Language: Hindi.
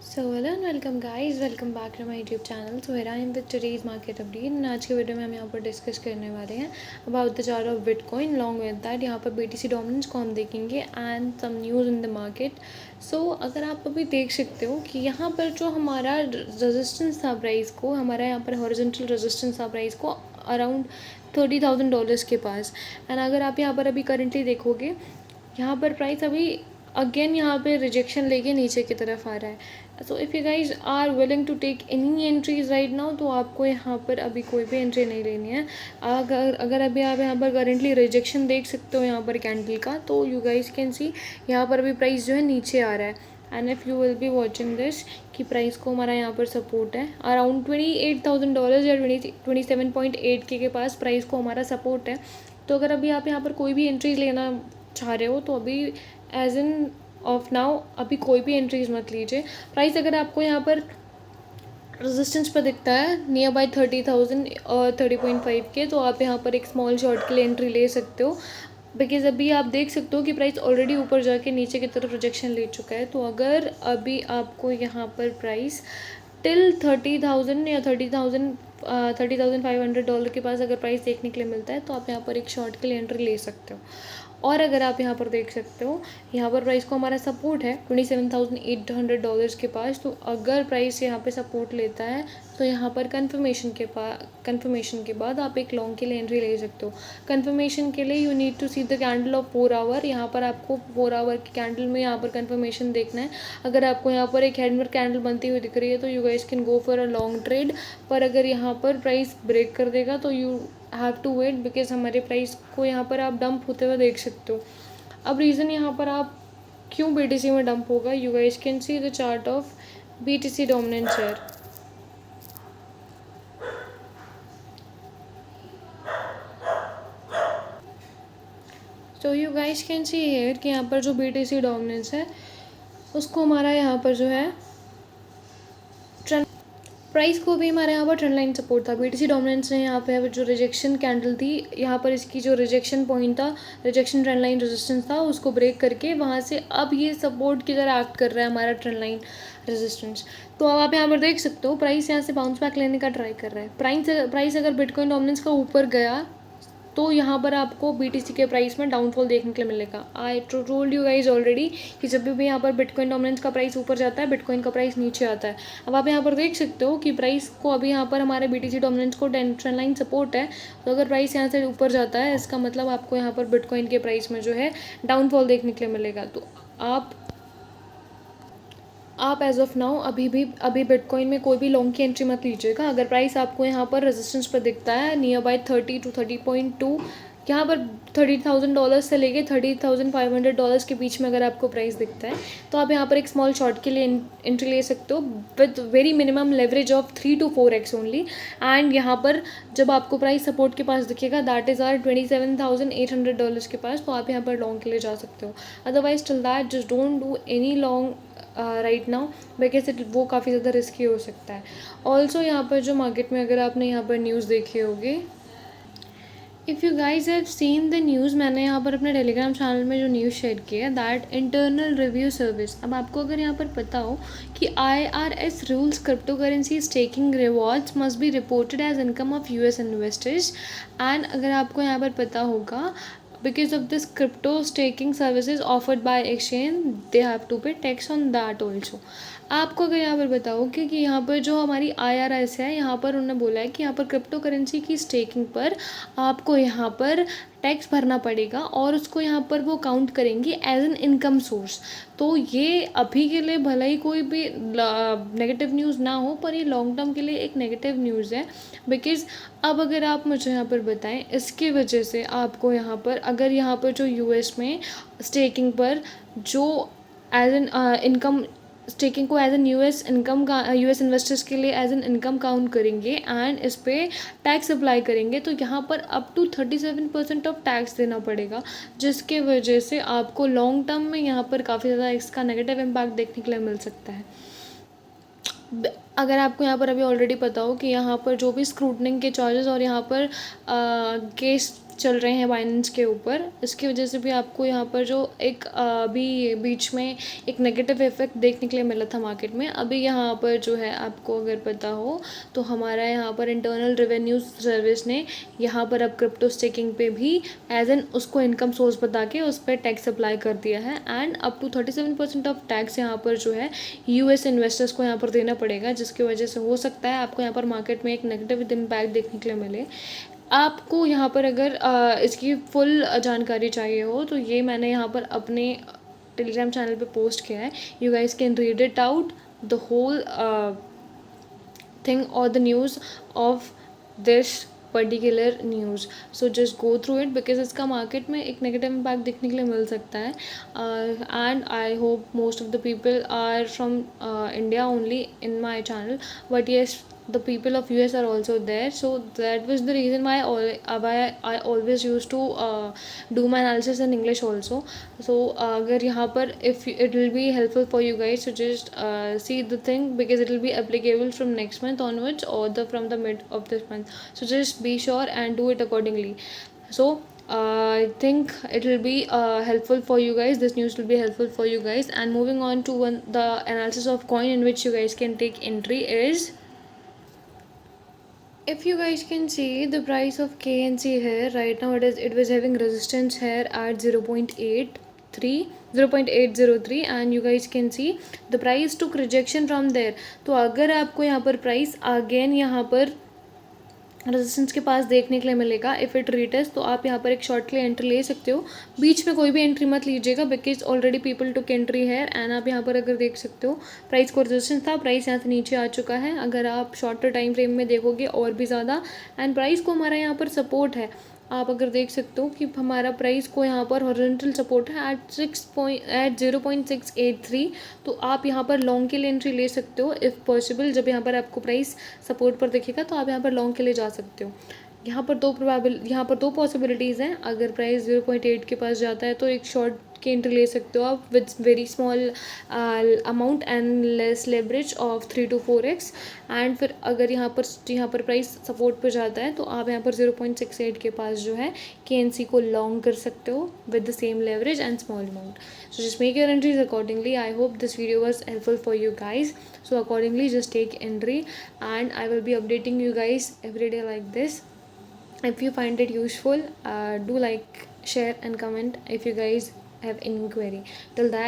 So hello and welcome guys, welcome back to my YouTube channel. So here I am with today's market update. आज के वीडियो में हम यहाँ पर डिस्कस करने वाले हैं about the chart of bitcoin. Long with that यहाँ पर बीटीसी डोमिनेंस को हम देखेंगे and some news in the market. So अगर आप अभी देख सकते हो कि यहाँ पर जो हमारा रेजिस्टेंस था प्राइस को, हमारा यहाँ पर हॉरिजॉन्टल रेजिस्टेंस था प्राइस को अराउंड $30,000 के पास। एंड अगर आप यहाँ पर अभी करेंटली देखोगे, यहाँ पर प्राइस अभी अगेन यहाँ पे रिजेक्शन लेके नीचे की तरफ आ रहा है। So if you guys are willing to take any entries right now, तो आपको यहाँ पर अभी कोई भी एंट्री नहीं लेनी है। अगर अभी आप यहाँ पर करेंटली रिजेक्शन देख सकते हो यहाँ पर कैंडल का, तो यू गाइज कैन सी यहाँ पर अभी प्राइस जो है नीचे आ रहा है। And if you will be watching this कि प्राइस को हमारा यहाँ पर सपोर्ट है अराउंड $28,000 या 27.8 के पास प्राइस को हमारा सपोर्ट है। तो अगर अभी आप यहाँ पर कोई भी एंट्रीज लेना चाह रहे हो तो अभी एज इन ऑफ नाउ अभी कोई भी एंट्रीज मत लीजिए। प्राइस अगर आपको यहाँ पर रेजिस्टेंस पर दिखता है नियर बाई 30,000 और 30.5 के, तो आप यहाँ पर एक स्मॉल शॉर्ट के लिए एंट्री ले सकते हो। बिकॉज अभी आप देख सकते हो कि प्राइस ऑलरेडी ऊपर जाके नीचे की तरफ रिजेक्शन ले चुका है। तो अगर अभी आपको यहाँ पर प्राइस टिल 30,000 या 30,500 डॉलर के पास अगर प्राइस देखने के लिए मिलता है, तो आप यहाँ पर एक शॉर्ट के लिए एंट्री ले सकते हो। और अगर आप यहाँ पर देख सकते हो, यहाँ पर प्राइस को हमारा सपोर्ट है $27,800 के पास। तो अगर प्राइस यहाँ पे सपोर्ट लेता है तो यहाँ पर कन्फर्मेशन के बाद आप एक लॉन्ग के लिए एंट्री ले सकते हो। कन्फर्मेशन के लिए you need to see the candle of 4 hour. यहाँ पर आपको 4 आवर की कैंडल में यहाँ पर कन्फर्मेशन देखना है। अगर आपको यहाँ पर एक हैंडमेड कैंडल बनती हुई दिख रही है तो you guys can go for a long trade. पर अगर यहाँ पर प्राइस ब्रेक कर देगा तो you have to wait, because हमारे प्राइस को यहाँ पर आप डंप होते हुए देख सकते हो। अब रीज़न यहाँ पर आप क्यों बीटीसी में डंप होगा, you guys can see the chart of BTC dominant share. तो you guys can see here कि यहाँ पर जो बीटीसी डोमिनेंस है उसको हमारा यहाँ पर जो है प्राइस को भी हमारे यहाँ पर ट्रेंड लाइन सपोर्ट था। बीटीसी डोमिनेंस ने यहाँ पे जो रिजेक्शन कैंडल थी, यहाँ पर इसकी जो रिजेक्शन पॉइंट था, रिजेक्शन ट्रेंड लाइन रेजिस्टेंस था, उसको ब्रेक करके वहाँ से अब ये सपोर्ट की तरह एक्ट कर रहा है हमारा ट्रेंड लाइन रेजिस्टेंस। तो अब आप यहाँ पर देख सकते हो प्राइस यहाँ से बाउंस बैक लेने का ट्राई कर रहा है। प्राइस अगर बिटकॉइन डोमिनेंस का ऊपर गया तो यहाँ पर आपको बीटीसी के प्राइस में डाउनफॉल देखने के लिए मिलेगा। I told you guys already कि जब भी यहाँ पर बिटकॉइन डोमिनेंस का प्राइस ऊपर जाता है, बिटकॉइन का प्राइस नीचे आता है। अब आप यहाँ पर देख सकते हो कि प्राइस को अभी यहाँ पर हमारे बीटीसी डोमिनेंस को ट्रेंड लाइन सपोर्ट है। तो अगर प्राइस यहाँ से ऊपर जाता है, इसका मतलब आपको यहाँ पर बिटकॉइन के प्राइस में जो है डाउनफॉल देखने के लिए मिलेगा। तो आप एज ऑफ नाउ अभी बिटकॉइन में कोई भी लॉन्ग की एंट्री मत लीजिएगा। अगर प्राइस आपको यहाँ पर रेजिस्टेंस पर दिखता है नियर बाई 30 to 30.2, यहाँ पर $30,000 से लेके $30,500 के बीच में अगर आपको प्राइस दिखता है, तो आप यहाँ पर एक स्मॉल शॉर्ट के लिए एंट्री ले सकते हो with very minimum leverage of 3 to 4x only. And यहाँ पर जब आपको प्राइस सपोर्ट के पास दिखेगा, दैट इज़ आर $27,800 के पास, तो आप यहाँ पर लॉन्ग के लिए जा सकते हो। Otherwise till that just don't do any long right now, because वो काफ़ी ज़्यादा रिस्की हो सकता है। ऑल्सो यहाँ पर जो मार्केट में अगर आपने यहाँ पर न्यूज़ देखी होगी, if you guys have seen the news, मैंने यहाँ पर अपने टेलीग्राम चैनल में जो न्यूज़ शेयर किया है, दैट इंटरनल रिव्यू सर्विस। अब आपको अगर यहाँ पर पता हो कि IRS rules crypto currency staking rewards must be reported as income of US investors. And अगर आपको यहाँ पर पता होगा, because of this crypto staking services offered by exchange, they have to pay tax on that also। आपको अगर यहाँ पर बताओ कि यहाँ पर जो हमारी IRS है, यहाँ पर उन्होंने बोला है कि यहाँ पर क्रिप्टो करेंसी की स्टेकिंग पर आपको यहाँ पर टैक्स भरना पड़ेगा और उसको यहाँ पर वो काउंट करेंगे एज एन इनकम सोर्स। तो ये अभी के लिए भला ही कोई भी नेगेटिव न्यूज़ ना हो, पर ये लॉन्ग टर्म के लिए एक नेगेटिव न्यूज़ है। बिकॉज़ अब अगर आप मुझे यहाँ पर बताएं, इसकी वजह से आपको यहाँ पर अगर यहाँ पर जो US में स्टेकिंग पर जो एज एन इनकम स्टेकिंग को एज एन US इनकम का US इन्वेस्टर्स के लिए एज एन इनकम काउंट करेंगे एंड इस पर टैक्स अप्लाई करेंगे, तो यहाँ पर अप टू 37% ऑफ टैक्स देना पड़ेगा, जिसके वजह से आपको लॉन्ग टर्म में यहाँ पर काफ़ी ज़्यादा इसका नेगेटिव इम्पैक्ट देखने के लिए मिल सकता है। अगर आपको यहाँ पर अभी ऑलरेडी पता हो कि यहाँ पर जो भी स्क्रूटनिंग के चार्जेस और यहाँ पर केस चल रहे हैं बाइनेंस के ऊपर, इसकी वजह से भी आपको यहाँ पर जो एक अभी बीच में एक नेगेटिव इफेक्ट देखने के लिए मिला था मार्केट में। अभी यहाँ पर जो है आपको अगर पता हो तो हमारा यहाँ पर इंटरनल रेवेन्यू सर्विस ने यहाँ पर अब क्रिप्टो स्टेकिंग पे भी एज एन उसको इनकम सोर्स बता के उस पर टैक्स अप्लाई कर दिया है, and up to 37% of tax यहाँ पर जो है यूएस इन्वेस्टर्स को यहाँ पर देना पड़ेगा, जिसकी वजह से हो सकता है आपको यहाँ पर मार्केट में एक नेगेटिव इम्पैक्ट देखने के लिए मिले। आपको यहाँ पर अगर इसकी फुल जानकारी चाहिए हो तो ये मैंने यहाँ पर अपने टेलीग्राम चैनल पे पोस्ट किया है। You guys can read it out the whole thing और the news of this particular news, so just go through it because इसका मार्केट में एक नेगेटिव इम्पैक्ट देखने के लिए मिल सकता है, and I hope most of the people are from India only in my channel, but yes the people of US are also there, so that was the reason why I always used to do my analysis in English also. So अगर यहाँ पर if it will be helpful for you guys to just see the thing because it will be applicable from next month onwards or from the mid of this month, so just be sure and do it accordingly. So I think it will be helpful for you guys. This news will be helpful for you guys. And moving on to the analysis of coin in which you guys can take entry is, if you guys can see the price of KNC here right now, it was having resistance here at 0.803 and you guys can see the price took rejection from there. तो अगर आपको यहाँ पर प्राइस अगेन यहाँ पर रेजिस्टेंस के पास देखने के लिए मिलेगा इफ़ इट रिटेस्ट, तो आप यहाँ पर एक शॉर्ट के लिए एंट्री ले सकते हो। बीच में कोई भी एंट्री मत लीजिएगा because already people took entry है, एंड आप यहाँ पर अगर देख सकते हो प्राइस को रेजिस्टेंस था, प्राइस यहाँ से नीचे आ चुका है। अगर आप शॉर्टर टाइम फ्रेम में देखोगे और भी ज़्यादा, एंड प्राइस को हमारा यहाँ पर सपोर्ट है। आप अगर देख सकते हो कि हमारा प्राइस को यहाँ पर हॉरिजॉन्टल सपोर्ट है एट 0.683, तो आप यहाँ पर लॉन्ग के लिए एंट्री ले सकते हो इफ़ पॉसिबल। जब यहाँ पर आपको प्राइस सपोर्ट पर दिखेगा तो आप यहाँ पर लॉन्ग के लिए जा सकते हो। यहाँ पर दो पॉसिबिलिटीज़ हैं। अगर प्राइस 0.8 के पास जाता है तो एक शॉर्ट की एंट्री ले सकते हो आप with very small amount and less leverage of 3 to 4x, and फिर अगर यहाँ पर प्राइस सपोर्ट पर जाता है तो आप यहाँ पर 0.68 के पास जो है KNC को लॉन्ग कर सकते हो with the same leverage and small amount. So just make your entries accordingly. I hope this video was helpful for you guys, so accordingly just take entry and I will be updating you guys every day like this. If you find it useful, do like, share and comment if you guys have any query. Till that,